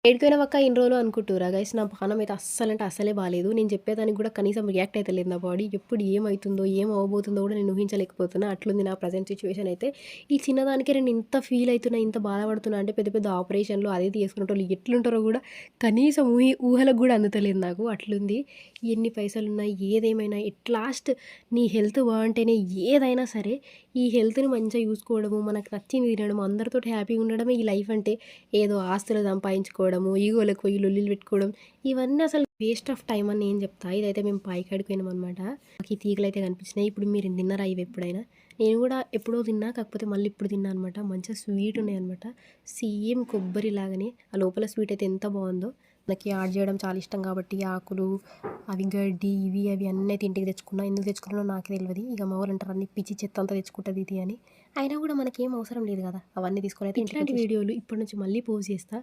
ఏడిపోయినవక్క ఇన్ని రోజులు అనుకుంటుర్రా గైస్. నా పానం అయితే అస్సలంటే అస్సలే బాలేదు. నేను చెప్పేదానికి కూడా కనీసం రియాక్ట్ అయితలేదు నా బాడీ. ఎప్పుడు ఏమైతుందో, ఏం అవ్వబోతుందో కూడా నేను ఊహించలేకపోతున్నా. అట్లుంది నా ప్రెజెంట్ సిచ్యువేషన్ అయితే. ఈ చిన్నదానికే నేను ఇంత ఫీల్ అయితున్నా, ఇంత బాధపడుతున్నా అంటే పెద్ద పెద్ద ఆపరేషన్‌లు అది ఇది చేసుకునేటోళ్ళు ఎట్లుంటారో కూడా కనీసం ఊహలకు కూడా అందుతలేదు నాకు. అట్లుంది. ఎన్ని పైసలున్నా, ఏదేమైనా ఎట్ లాస్ట్ నీ హెల్త్ బావుంటేనే ఏదైనా సరే, ఈ హెల్త్‌ని మంచిగా చూసుకోవడము, మనకు నచ్చింది తినడము, అందరితోటి హ్యాపీగా ఉండడమే ఈ లైఫ్ అంటే. ఏదో ఆస్తులు సంపాదించుకోవడము, ఈగోలకు పోయి లొల్లిలు పెట్టుకోవడం, ఇవన్నీ అసలు వేస్ట్ ఆఫ్ టైమ్ అని నేను చెప్తా. ఇదైతే మేము పైకాడికి పోయినామనమాట. మాకు ఈ తీగలైతే కనిపించినాయి. ఇప్పుడు మీరు తిన్నారా ఇవి ఎప్పుడైనా? నేను కూడా ఎప్పుడో తిన్నా. కాకపోతే మళ్ళీ ఇప్పుడు తిన్నా అనమాట. మంచిగా స్వీట్ ఉన్నాయన్నమాట. సేమ్ కొబ్బరి లాగానే ఆ లోపల స్వీట్ అయితే ఎంత బాగుందో. నాకు యాడ్ చేయడం చాలా ఇష్టం కాబట్టి ఆకులు, అవి గడ్డి, ఇవి అవి అన్నీ అయితే ఇంటికి తెచ్చుకున్నా. ఎందుకు తెచ్చుకున్నానో నాకే తెలియదు. ఇక మా వాళ్ళు అంటారు అన్ని పిచ్చి చెత్త అంతా తెచ్చుకుంటుంది ఇది అని. అయినా కూడా మనకేం అవసరం లేదు కదా అవన్నీ తీసుకొని అయితే. ఇట్లాంటి వీడియోలు ఇప్పటి నుంచి మళ్ళీ పోస్ట్ చేస్తా.